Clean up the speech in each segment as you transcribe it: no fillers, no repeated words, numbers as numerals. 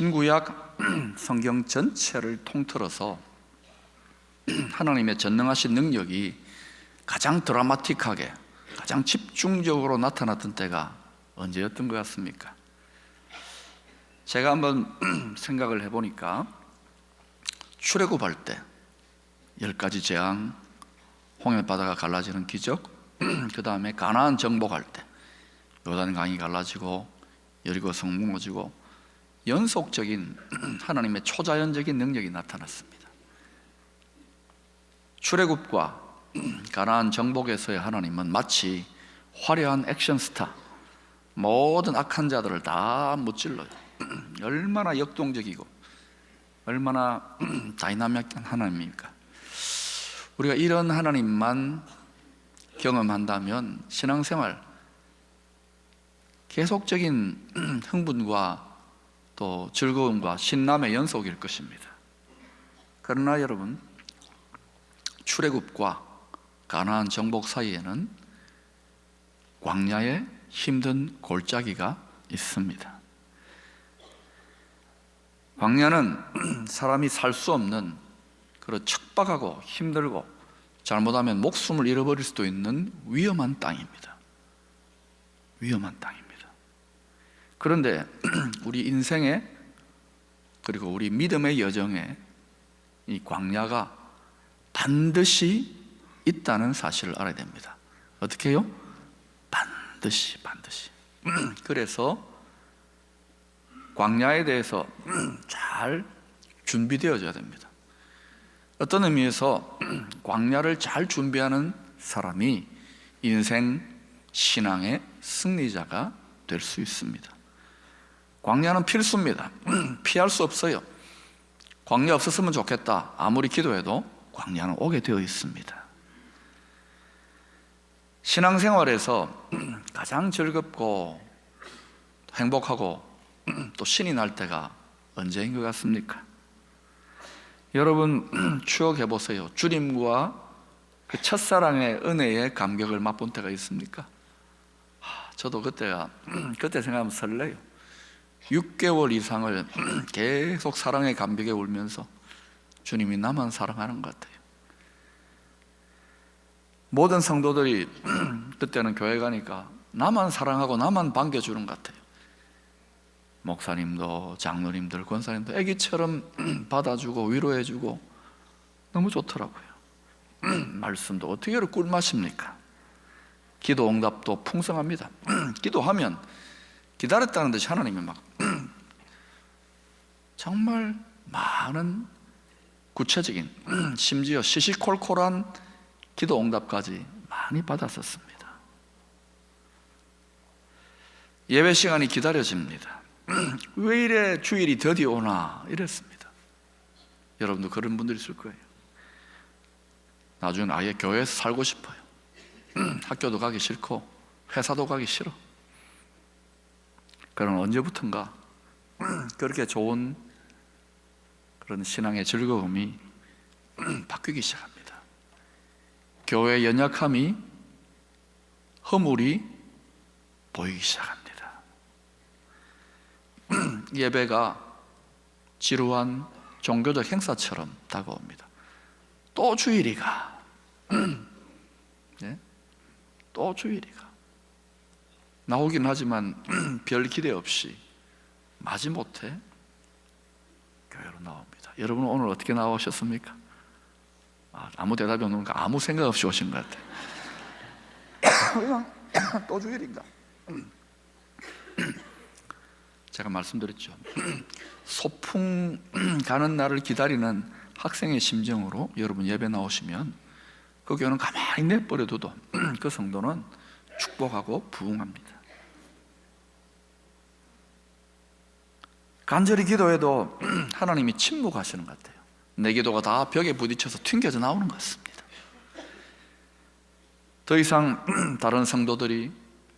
신구약 성경 전체를 통틀어서 하나님의 전능하신 능력이 가장 드라마틱하게, 가장 집중적으로 나타났던 때가 언제였던 것 같습니까? 제가 한번 생각을 해보니까 출애굽할 때 10가지 재앙, 홍해바다가 갈라지는 기적, 그 다음에 가나안 정복할 때 요단강이 갈라지고 여리고 성 무너지고 연속적인 하나님의 초자연적인 능력이 나타났습니다. 출애굽과 가나안 정복에서의 하나님은 마치 화려한 액션 스타, 모든 악한 자들을 다 무찔러요. 얼마나 역동적이고 얼마나 다이나믹한 하나님입니까? 우리가 이런 하나님만 경험한다면 신앙생활 계속적인 흥분과 또 즐거움과 신남의 연속일 것입니다. 그러나 여러분, 출애굽과 가나안 정복 사이에는 광야의 힘든 골짜기가 있습니다. 광야는 사람이 살 수 없는 그런 척박하고 힘들고 잘못하면 목숨을 잃어버릴 수도 있는 위험한 땅입니다. 위험한 땅입니다. 그런데 우리 인생에, 그리고 우리 믿음의 여정에 이 광야가 반드시 있다는 사실을 알아야 됩니다. 어떻게 해요? 반드시. 그래서 광야에 대해서 잘 준비되어져야 됩니다. 어떤 의미에서 광야를 잘 준비하는 사람이 인생 신앙의 승리자가 될 수 있습니다. 광야는 필수입니다. 피할 수 없어요. 광야 없었으면 좋겠다 아무리 기도해도 광야는 오게 되어 있습니다. 신앙생활에서 가장 즐겁고 행복하고 또 신이 날 때가 언제인 것 같습니까? 여러분 추억해 보세요. 주님과 그 첫사랑의 은혜의 감격을 맛본 때가 있습니까? 저도 그때 생각하면 설레요. 6개월 이상을 계속 사랑의 감격에 울면서 주님이 나만 사랑하는 것 같아요. 모든 성도들이 그때는 교회 가니까 나만 사랑하고 나만 반겨주는 것 같아요. 목사님도 장로님들, 권사님도 애기처럼 받아주고 위로해주고 너무 좋더라고요. 말씀도 어떻게 이렇게 꿀맛입니까? 기도 응답도 풍성합니다. 기도하면 기다렸다는 듯이 하나님이 막 정말 많은 구체적인, 심지어 시시콜콜한 기도 응답까지 많이 받았었습니다. 예배 시간이 기다려집니다. 왜 이래 주일이 드디어 오나 이랬습니다. 여러분도 그런 분들이 있을 거예요. 나중에 아예 교회에서 살고 싶어요. 학교도 가기 싫고 회사도 가기 싫어. 그럼 언제부턴가 그렇게 좋은 그런 신앙의 즐거움이 바뀌기 시작합니다. 교회의 연약함이, 허물이 보이기 시작합니다. 예배가 지루한 종교적 행사처럼 다가옵니다. 또 주일이가 네? 또 주일이가 나오긴 하지만 별 기대 없이 마지못해 교회로 나옵니다. 여러분은 오늘 어떻게 나오셨습니까? 아무 대답이 없는가? 아무 생각 없이 오신 것 같아요. 또 주일인가? 제가 말씀드렸죠. 소풍 가는 날을 기다리는 학생의 심정으로 여러분 예배 나오시면 그 교회는 가만히 내버려둬도 그 성도는 축복하고 부흥합니다. 간절히 기도해도 하나님이 침묵하시는 것 같아요. 내 기도가 다 벽에 부딪혀서 튕겨져 나오는 것 같습니다. 더 이상 다른 성도들이,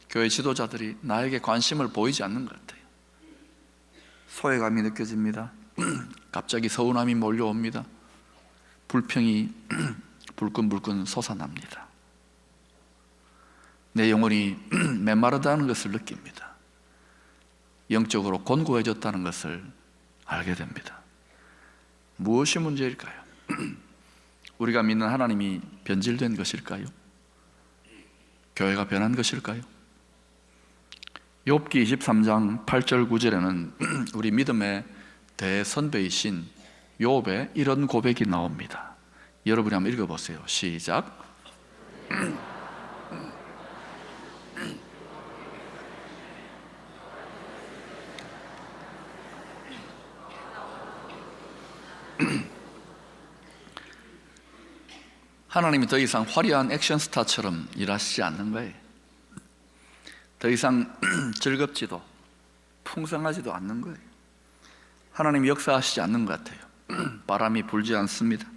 교회 지도자들이 나에게 관심을 보이지 않는 것 같아요. 소외감이 느껴집니다. 갑자기 서운함이 몰려옵니다. 불평이 불끈불끈 솟아납니다. 내 영혼이 메마르다는 것을 느낍니다. 영적으로 곤고해졌다는 것을 알게 됩니다. 무엇이 문제일까요? 우리가 믿는 하나님이 변질된 것일까요? 교회가 변한 것일까요? 욥기 23장 8절 9절에는 우리 믿음의 대선배이신 욥의 이런 고백이 나옵니다. 여러분이 한번 읽어보세요. 시작. 하나님이 더 이상 화려한 액션스타처럼 일하시지 않는 거예요. 더 이상 즐겁지도 풍성하지도 않는 거예요. 하나님이 역사하시지 않는 것 같아요. 바람이 불지 않습니다.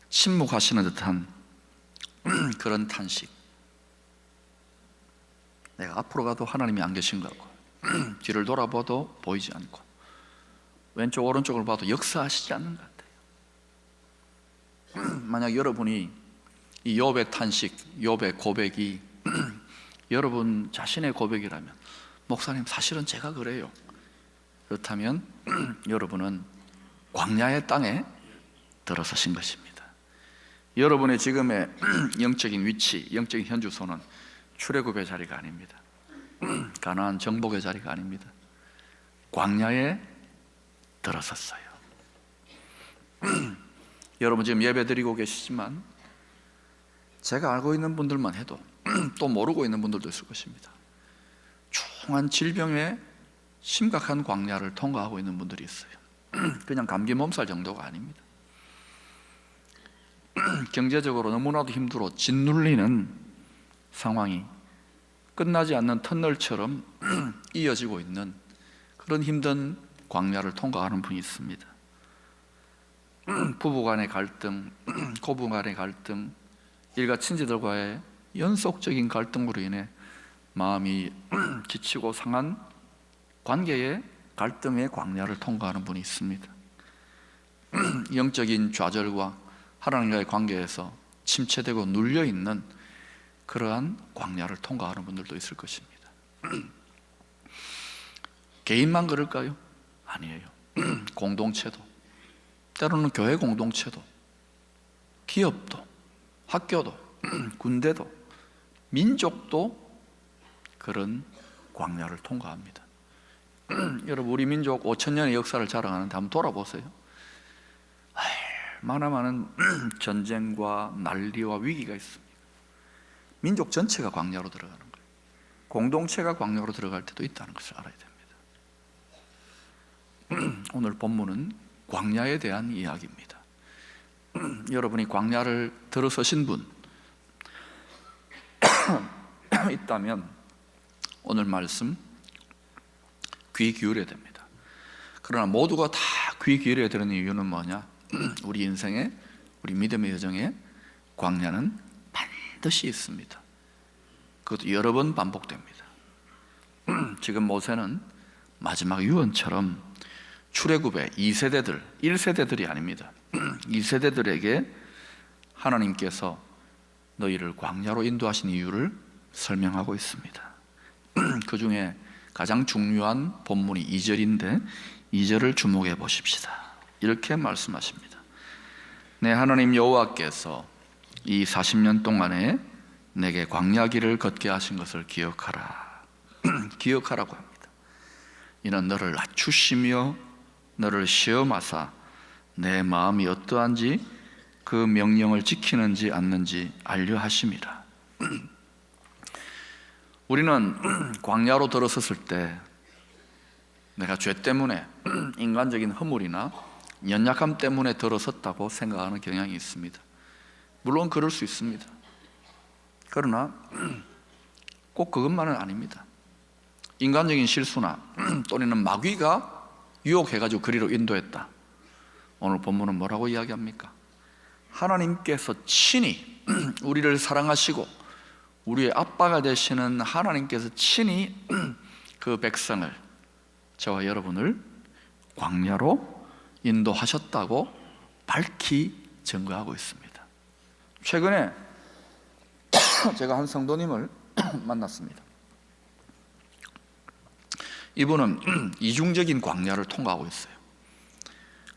침묵하시는 듯한 그런 탄식. 내가 앞으로 가도 하나님이 안 계신 것 같고, 뒤를 돌아봐도 보이지 않고, 왼쪽 오른쪽을 봐도 역사하시지 않는 것 같아요. 만약 여러분이 이 욥의 탄식, 욥의 고백이 여러분 자신의 고백이라면, 목사님 사실은 제가 그래요, 그렇다면 여러분은 광야의 땅에 들어서신 것입니다. 여러분의 지금의 영적인 위치, 영적인 현주소는 출애굽의 자리가 아닙니다. 가나안 정복의 자리가 아닙니다. 광야에 들어섰어요. 여러분 지금 예배 드리고 계시지만 제가 알고 있는 분들만 해도 또 모르고 있는 분들도 있을 것입니다. 중한 질병의 심각한 광야를 통과하고 있는 분들이 있어요. 그냥 감기 몸살 정도가 아닙니다. 경제적으로 너무나도 힘들어 짓눌리는 상황이 끝나지 않는 터널처럼 이어지고 있는 그런 힘든 광야를 통과하는 분이 있습니다. 부부 간의 갈등, 고부 간의 갈등, 일가 친지들과의 연속적인 갈등으로 인해 마음이 지치고 상한 관계의 갈등의 광야를 통과하는 분이 있습니다. 영적인 좌절과 하나님과의 관계에서 침체되고 눌려있는 그러한 광야를 통과하는 분들도 있을 것입니다. 개인만 그럴까요? 아니에요. 공동체도, 때로는 교회 공동체도, 기업도, 학교도, 군대도, 민족도 그런 광야를 통과합니다. 여러분 우리 민족 5,000년의 역사를 자랑하는데 한번 돌아보세요. 얼마나 많은 전쟁과 난리와 위기가 있습니다. 민족 전체가 광야로 들어가는 거예요. 공동체가 광야로 들어갈 때도 있다는 것을 알아야 됩니다. 오늘 본문은 광야에 대한 이야기입니다. 여러분이 광야를 들어서신 분 있다면 오늘 말씀 귀 기울여야 됩니다. 그러나 모두가 다 귀 기울여야 되는 이유는 뭐냐? 우리 인생에, 우리 믿음의 여정에 광야는 반드시 있습니다. 그것도 여러 번 반복됩니다. 지금 모세는 마지막 유언처럼 출애굽의 2세대들, 1세대들이 아닙니다. 2세대들에게 하나님께서 너희를 광야로 인도하신 이유를 설명하고 있습니다. 그 중에 가장 중요한 본문이 2절인데 2절을 주목해 보십시다. 이렇게 말씀하십니다. 내 하나님 여호와께서 이 40년 동안에 내게 광야길을 걷게 하신 것을 기억하라. 기억하라고 합니다. 이는 너를 낮추시며 너를 시험하사 내 마음이 어떠한지 그 명령을 지키는지 않는지 알려 하심이라. 우리는 광야로 들어섰을 때 내가 죄 때문에, 인간적인 허물이나 연약함 때문에 들어섰다고 생각하는 경향이 있습니다. 물론 그럴 수 있습니다. 그러나 꼭 그것만은 아닙니다. 인간적인 실수나 또는 마귀가 유혹해가지고 그리로 인도했다. 오늘 본문은 뭐라고 이야기합니까? 하나님께서 친히 우리를 사랑하시고 우리의 아빠가 되시는 하나님께서 친히 그 백성을, 저와 여러분을 광야로 인도하셨다고 밝히 증거하고 있습니다. 최근에 제가 한 성도님을 만났습니다. 이분은 이중적인 광야를 통과하고 있어요.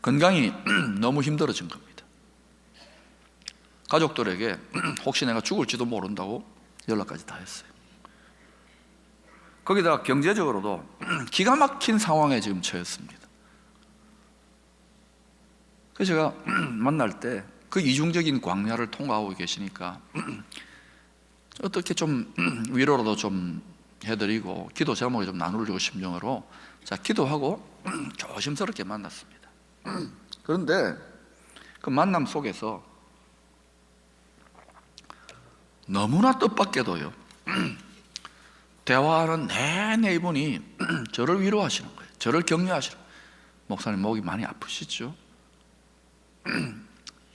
건강이 너무 힘들어진 겁니다. 가족들에게 혹시 내가 죽을지도 모른다고 연락까지 다 했어요. 거기다가 경제적으로도 기가 막힌 상황에 지금 처했습니다. 그래서 제가 만날 때 그 이중적인 광야를 통과하고 계시니까 어떻게 좀 위로라도 좀 해드리고 기도 제목을 좀 나누려고 심정으로 자 기도하고 조심스럽게 만났습니다. 그런데 그 만남 속에서 너무나 뜻밖에도요, 대화하는 내내 이분이 저를 위로하시는 거예요. 저를 격려하시는 거예요. 목사님 목이 많이 아프시죠?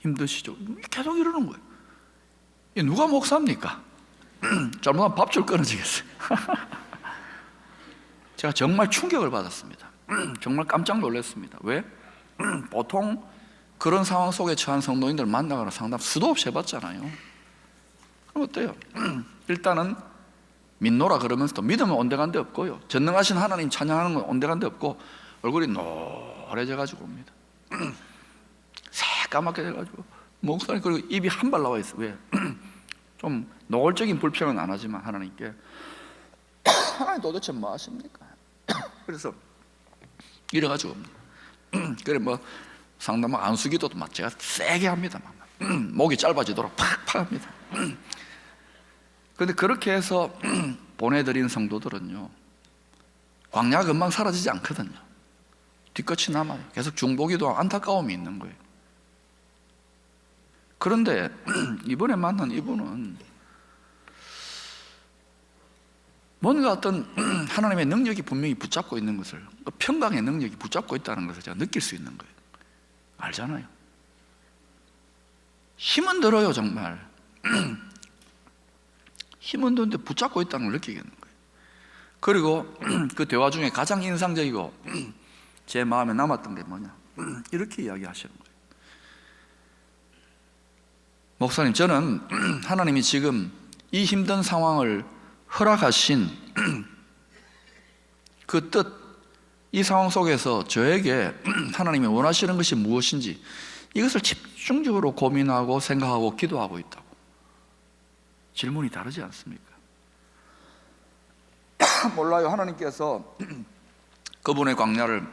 힘드시죠? 계속 이러는 거예요. 누가 목사입니까? 잘못하면 밥줄 끊어지겠어요. 제가 정말 충격을 받았습니다. 정말 깜짝 놀랐습니다. 왜? 보통 그런 상황 속에 처한 성도인들 만나거나 상담 수도 없이 해봤잖아요. 그럼 어때요? 일단은 믿노라 그러면서도 믿으면 온데간데 없고요, 전능하신 하나님 찬양하는 건 온데간데 없고 얼굴이 노래져 가지고 옵니다. 새까맣게 돼가지고 목사님, 그리고 입이 한 발 나와 있어. 왜? 좀 노골적인 불평은 안 하지만 하나님께 하나님 도대체 뭐 하십니까? 그래서 이래가지고 그래 뭐 상담하고 안수기도도 막 제가 세게 합니다. 목이 짧아지도록 팍팍 합니다. 그런데 그렇게 해서 보내드린 성도들은요, 광야 금방 사라지지 않거든요. 뒤끝이 남아요. 계속 중보기도 안타까움이 있는 거예요. 그런데 이번에 만난 이분은 뭔가 어떤 하나님의 능력이 분명히 붙잡고 있는 것을, 평강의 능력이 붙잡고 있다는 것을 제가 느낄 수 있는 거예요. 알잖아요. 힘은 들어요, 정말. 힘은 드는데 붙잡고 있다는 걸 느끼겠는 거예요. 그리고 그 대화 중에 가장 인상적이고 제 마음에 남았던 게 뭐냐, 이렇게 이야기하시는 거예요. 목사님, 저는 하나님이 지금 이 힘든 상황을 허락하신 그 뜻, 이 상황 속에서 저에게 하나님이 원하시는 것이 무엇인지 이것을 집중적으로 고민하고 생각하고 기도하고 있다고. 질문이 다르지 않습니까? 몰라요. 하나님께서 그분의 광야를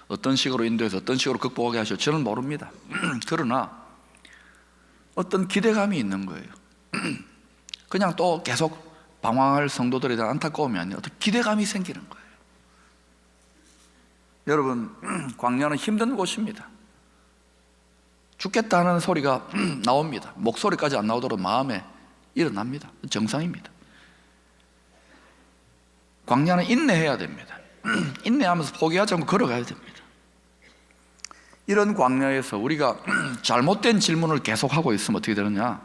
어떤 식으로 인도해서 어떤 식으로 극복하게 하셔 저는 모릅니다. 그러나 어떤 기대감이 있는 거예요. 그냥 또 계속 방황할 성도들에 대한 안타까움이 아니라 어떤 기대감이 생기는 거예요. 여러분, 광야는 힘든 곳입니다. 죽겠다는 소리가 나옵니다. 목소리까지 안 나오도록 마음에 일어납니다. 정상입니다. 광야는 인내해야 됩니다. 인내하면서 포기하지 않고 걸어가야 됩니다. 이런 광야에서 우리가 잘못된 질문을 계속하고 있으면 어떻게 되느냐?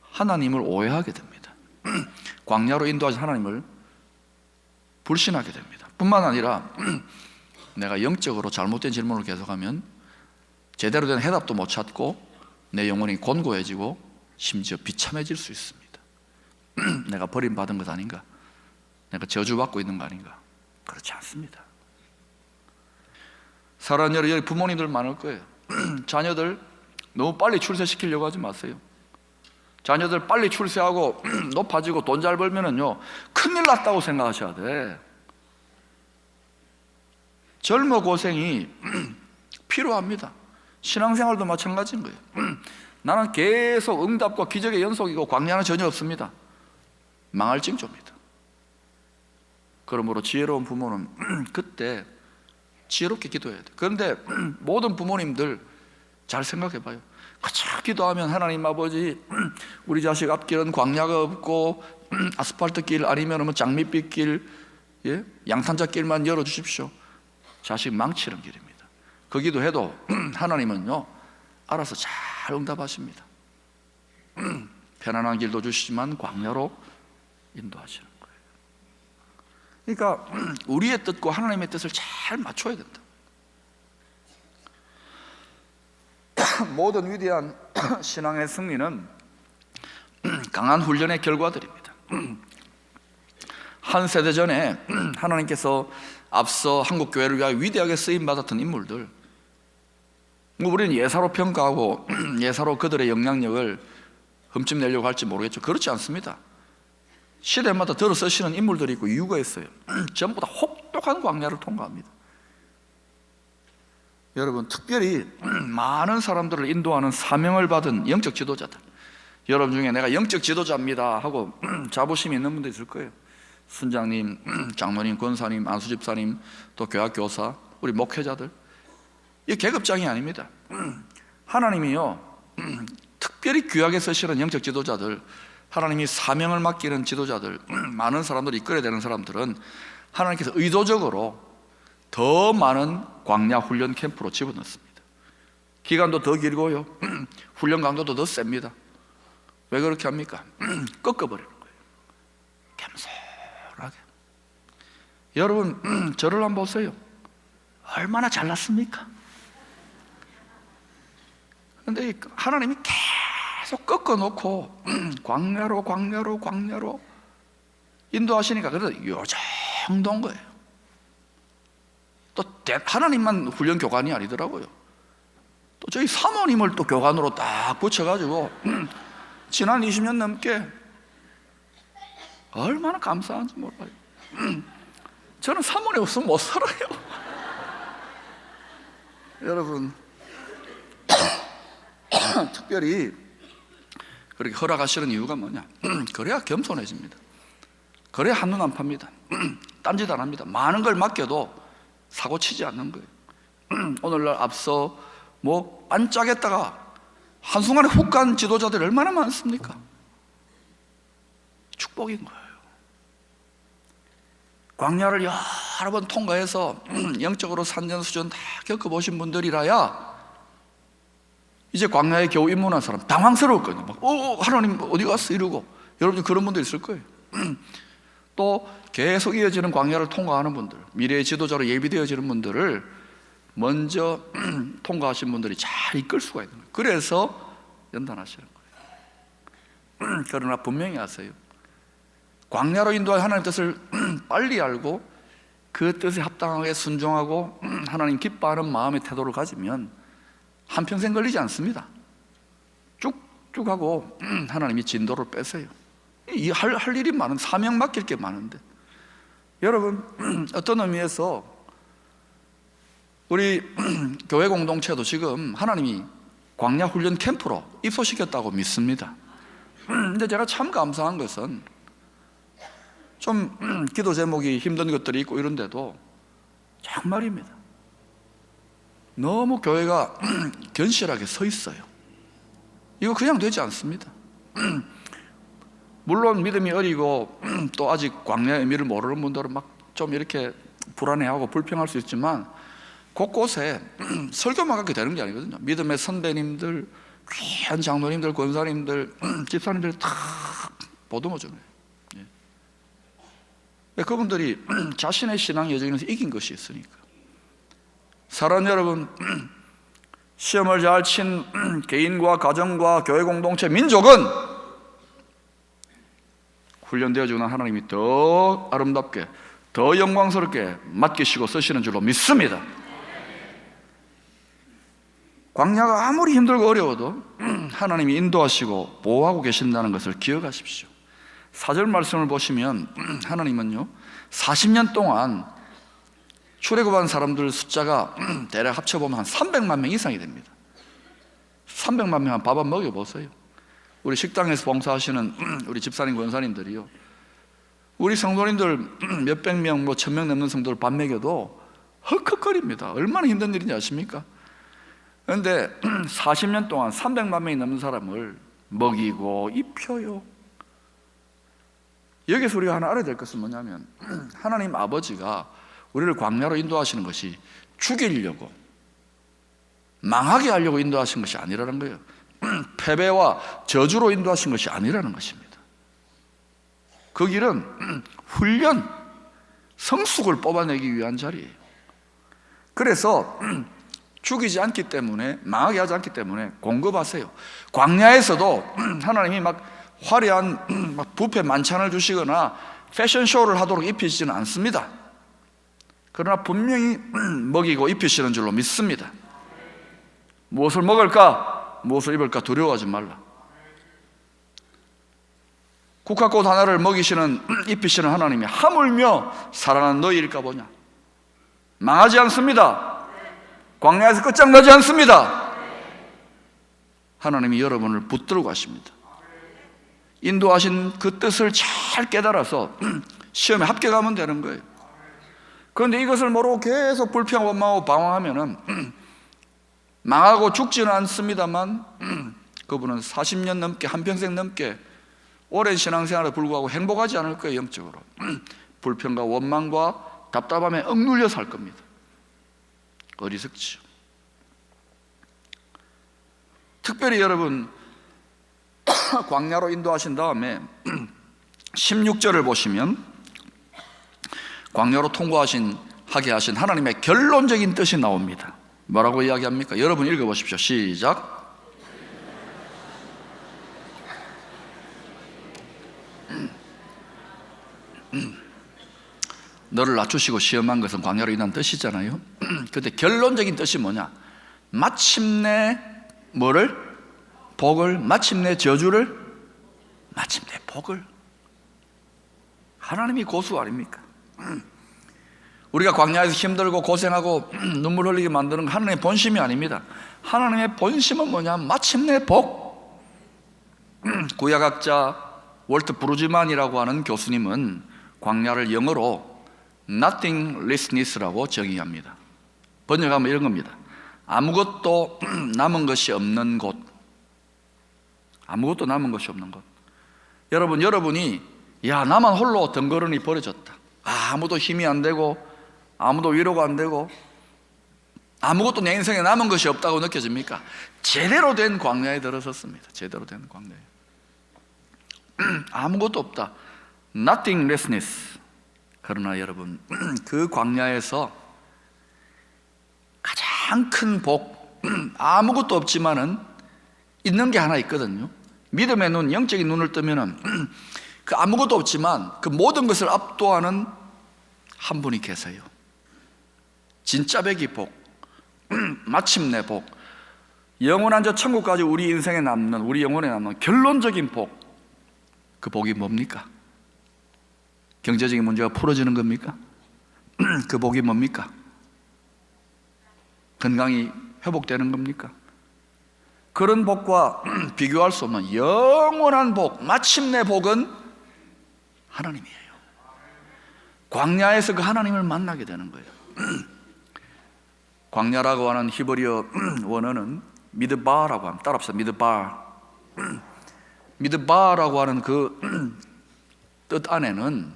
하나님을 오해하게 됩니다. 광야로 인도하신 하나님을 불신하게 됩니다. 뿐만 아니라 내가 영적으로 잘못된 질문을 계속하면 제대로 된 해답도 못 찾고 내 영혼이 곤고해지고 심지어 비참해질 수 있습니다. 내가 버림받은 것 아닌가? 내가 저주받고 있는 거 아닌가? 그렇지 않습니다. 사랑하는 여러분, 여기 부모님들 많을 거예요. 자녀들 너무 빨리 출세시키려고 하지 마세요. 자녀들 빨리 출세하고 높아지고 돈 잘 벌면은요, 큰일 났다고 생각하셔야 돼. 젊어 고생이 필요합니다. 신앙생활도 마찬가지인 거예요. 나는 계속 응답과 기적의 연속이고 광야는 전혀 없습니다. 망할 징조입니다. 그러므로 지혜로운 부모는 그때 지혜롭게 기도해야 돼요. 그런데 모든 부모님들 잘 생각해 봐요. 그저 기도하면 하나님 아버지, 우리 자식 앞길은 광야가 없고 아스팔트 길 아니면 뭐 장밋빛 길, 예? 양탄자 길만 열어주십시오. 자식 망치는 길입니다. 그 기도해도 하나님은요, 알아서 잘 응답하십니다. 편안한 길도 주시지만 광야로 인도하시는 거예요. 그러니까 우리의 뜻과 하나님의 뜻을 잘 맞춰야 된다. 모든 위대한 신앙의 승리는 강한 훈련의 결과들입니다. 한 세대 전에 하나님께서 앞서 한국 교회를 위하여 위대하게 쓰임 받았던 인물들, 우리는 예사로 평가하고 예사로 그들의 영향력을 흠집내려고 할지 모르겠죠. 그렇지 않습니다. 시대마다 들어 쓰시는 인물들이 있고 이유가 있어요. 전부 다 혹독한 광야를 통과합니다. 여러분, 특별히 많은 사람들을 인도하는 사명을 받은 영적 지도자들, 여러분 중에 내가 영적 지도자입니다 하고 자부심이 있는 분들 있을 거예요. 순장님, 장로님, 권사님, 안수집사님, 또 교학 교사, 우리 목회자들, 이 계급장이 아닙니다. 하나님이요, 특별히 귀하게 쓰시는 영적 지도자들, 하나님이 사명을 맡기는 지도자들, 많은 사람들이 이끌어야 되는 사람들은 하나님께서 의도적으로 더 많은 광야 훈련 캠프로 집어넣습니다. 기간도 더 길고요, 훈련 강도도 더 셉니다. 왜 그렇게 합니까? 꺾어버리는 거예요. 겸손하게. 여러분, 저를 한번 보세요. 얼마나 잘났습니까? 그런데 하나님이 계속 꺾어놓고 광야로 인도하시니까 그래도 요 정도인 거예요. 또 하나님만 훈련 교관이 아니더라고요. 또 저희 사모님을 또 교관으로 딱 붙여가지고 지난 20년 넘게 얼마나 감사한지 몰라요. 저는 사모님 없으면 못 살아요. 여러분, 특별히 그렇게 허락하시는 이유가 뭐냐? 그래야 겸손해집니다. 그래야 한눈 안 팝니다. 딴짓 안 합니다. 많은 걸 맡겨도 사고 치지 않는 거예요. 오늘날 앞서 반짝했다가 한순간에 훅 간 지도자들이 얼마나 많습니까? 축복인 거예요. 광야를 여러 번 통과해서 영적으로 산전수전 다 겪어보신 분들이라야 이제 광야에 겨우 입문한 사람 당황스러울 거예요. 하나님 어디 갔어? 이러고. 여러분 그런 분들 있을 거예요. 또 계속 이어지는 광야를 통과하는 분들, 미래의 지도자로 예비되어지는 분들을 먼저 통과하신 분들이 잘 이끌 수가 있는 거예요. 그래서 연단하시는 거예요. 그러나 분명히 아세요. 광야로 인도할 하나님 뜻을 빨리 알고 그 뜻에 합당하게 순종하고 하나님 기뻐하는 마음의 태도를 가지면 한평생 걸리지 않습니다. 쭉쭉 하고 하나님이 진도를 빼세요. 할 일이 많은, 사명 맡길 게 많은데, 여러분, 어떤 의미에서 우리 교회 공동체도 지금 하나님이 광야 훈련 캠프로 입소시켰다고 믿습니다. 근데 제가 참 감사한 것은 좀 기도 제목이 힘든 것들이 있고 이런데도 정말입니다. 너무 교회가 견실하게 서 있어요. 이거 그냥 되지 않습니다. 물론 믿음이 어리고 또 아직 광야의 의미를 모르는 분들은 막 좀 이렇게 불안해하고 불평할 수 있지만 곳곳에 설교만 갖게 되는 게 아니거든요. 믿음의 선배님들, 귀한 장로님들, 권사님들, 집사님들 다 보듬어주는 거예요. 그분들이 자신의 신앙 여정에서 이긴 것이 있으니까. 사랑하는 여러분, 시험을 잘 친 개인과 가정과 교회 공동체, 민족은 훈련되어주는 하나님이 더 아름답게, 더 영광스럽게 맡기시고 쓰시는 줄로 믿습니다. 광야가 아무리 힘들고 어려워도 하나님이 인도하시고 보호하고 계신다는 것을 기억하십시오. 4절 말씀을 보시면 하나님은요 40년 동안 출애굽한 사람들 숫자가 대략 합쳐보면 한 300만 명 이상이 됩니다. 300만 명 한 밥 한 먹여보세요. 우리 식당에서 봉사하시는 우리 집사님, 권사님들이요, 우리 성도님들 몇백 명, 1000명 넘는 성도를 밥 먹여도 헉헉거립니다. 얼마나 힘든 일인지 아십니까? 그런데 40년 동안 300만 명이 넘는 사람을 먹이고 입혀요. 여기서 우리가 하나 알아야 될 것은 뭐냐면 하나님 아버지가 우리를 광야로 인도하시는 것이 죽이려고, 망하게 하려고 인도하신 것이 아니라는 거예요. 패배와 저주로 인도하신 것이 아니라는 것입니다. 그 길은 훈련, 성숙을 뽑아내기 위한 자리예요. 그래서 죽이지 않기 때문에, 망하게 하지 않기 때문에 공급하세요. 광야에서도 하나님이 막 화려한 뷔페 만찬을 주시거나 패션쇼를 하도록 입히지는 않습니다. 그러나 분명히 먹이고 입히시는 줄로 믿습니다. 무엇을 먹을까, 무엇을 입을까 두려워하지 말라. 국화꽃 하나를 먹이시는, 입히시는 하나님이 하물며 사랑하는 너희일까 보냐. 망하지 않습니다. 광야에서 끝장나지 않습니다. 하나님이 여러분을 붙들고 가십니다. 인도하신 그 뜻을 잘 깨달아서 시험에 합격하면 되는 거예요. 그런데 이것을 모르고 계속 불평하고 방황하면은 망하고 죽지는 않습니다만 그분은 40년 넘게, 한평생 넘게 오랜 신앙생활에 불구하고 행복하지 않을 거예요. 영적으로 불평과 원망과 답답함에 억눌려 살 겁니다. 어리석지요. 특별히 여러분 광야로 인도하신 다음에 16절을 보시면 광야로 하게 하신 하나님의 결론적인 뜻이 나옵니다. 뭐라고 이야기합니까? 여러분 읽어보십시오. 시작. 너를 낮추시고 시험한 것은 광야로 인한 뜻이잖아요. 그런데 결론적인 뜻이 뭐냐? 마침내 뭐를? 복을, 마침내 저주를, 마침내 복을. 하나님이 고수 아닙니까? 우리가 광야에서 힘들고 고생하고 눈물 흘리게 만드는 건 하나님의 본심이 아닙니다. 하나님의 본심은 뭐냐? 마침내 복. 구약학자 월트 브루즈만이라고 하는 교수님은 광야를 영어로 nothinglessness라고 정의합니다. 번역하면 이런 겁니다. 아무것도 남은 것이 없는 곳. 아무것도 남은 것이 없는 곳. 여러분이 나만 홀로 덩그러니 버려졌다. 아무도 힘이 안 되고 아무도 위로가 안 되고 아무것도 내 인생에 남은 것이 없다고 느껴집니까? 제대로 된 광야에 들어섰습니다. 제대로 된 광야에. 아무것도 없다. nothinglessness. 그러나 여러분 그 광야에서 가장 큰 복, 아무것도 없지만은 있는 게 하나 있거든요. 믿음의 눈, 영적인 눈을 뜨면은 그 아무것도 없지만 그 모든 것을 압도하는 한 분이 계세요. 진짜 백이 복, 마침내 복, 영원한 저 천국까지 우리 인생에 남는, 우리 영혼에 남는 결론적인 복. 그 복이 뭡니까? 경제적인 문제가 풀어지는 겁니까? 그 복이 뭡니까? 건강이 회복되는 겁니까? 그런 복과 비교할 수 없는 영원한 복, 마침내 복은 하나님이에요. 광야에서 그 하나님을 만나게 되는 거예요. 광야라고 하는 히브리어 원어는 미드바라고 합니다. 따라합시다. 미드바. 미드바라고 하는 그 뜻 안에는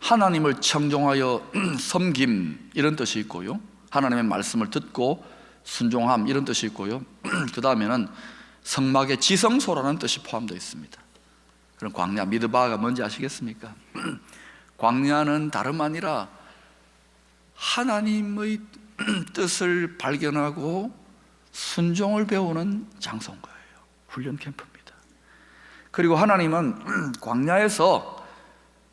하나님을 청종하여 섬김 이런 뜻이 있고요, 하나님의 말씀을 듣고 순종함 이런 뜻이 있고요, 그 다음에는 성막의 지성소라는 뜻이 포함되어 있습니다. 그럼 광야, 미드바가 뭔지 아시겠습니까? 광야는 다름 아니라 하나님의 뜻을 발견하고 순종을 배우는 장소인 거예요. 훈련 캠프입니다. 그리고 하나님은 광야에서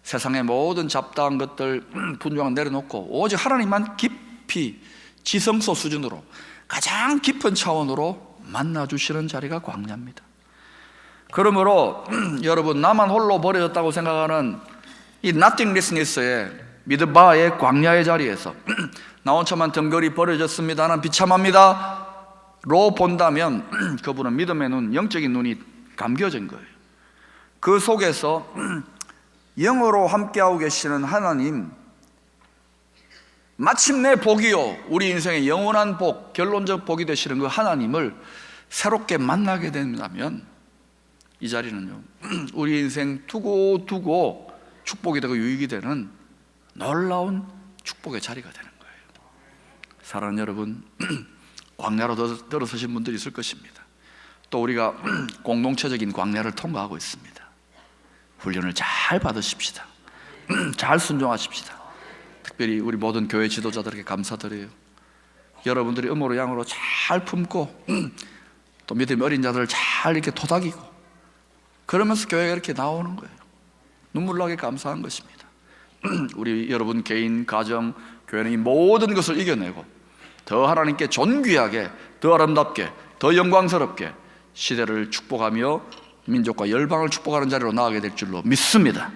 세상의 모든 잡다한 것들 분주한 내려놓고 오직 하나님만 깊이 지성소 수준으로 가장 깊은 차원으로 만나주시는 자리가 광야입니다. 그러므로 여러분, 나만 홀로 버려졌다고 생각하는 이 nothinglessness의 미드바의 광야의 자리에서 나 혼자만 덩거리 버려졌습니다, 나는 비참합니다 로 본다면 그분은 믿음의 눈, 영적인 눈이 감겨진 거예요. 그 속에서 영으로 함께하고 계시는 하나님, 마침내 복이요, 우리 인생의 영원한 복, 결론적 복이 되시는 그 하나님을 새롭게 만나게 된다면 이 자리는요, 우리 인생 두고 축복이 되고 유익이 되는 놀라운 축복의 자리가 되는 거예요. 사랑하는 여러분, 광야로 들어서신 분들이 있을 것입니다. 또 우리가 공동체적인 광야를 통과하고 있습니다. 훈련을 잘 받으십시다. 잘 순종하십시다. 특별히 우리 모든 교회 지도자들에게 감사드려요. 여러분들이 음으로 양으로 잘 품고 또 믿음의 어린 자들을 잘 이렇게 토닥이고 그러면서 교회가 이렇게 나오는 거예요. 눈물 나게 감사한 것입니다. 우리 여러분 개인, 가정, 교회는 이 모든 것을 이겨내고 더 하나님께 존귀하게, 더 아름답게, 더 영광스럽게 시대를 축복하며 민족과 열방을 축복하는 자리로 나아가게 될 줄로 믿습니다.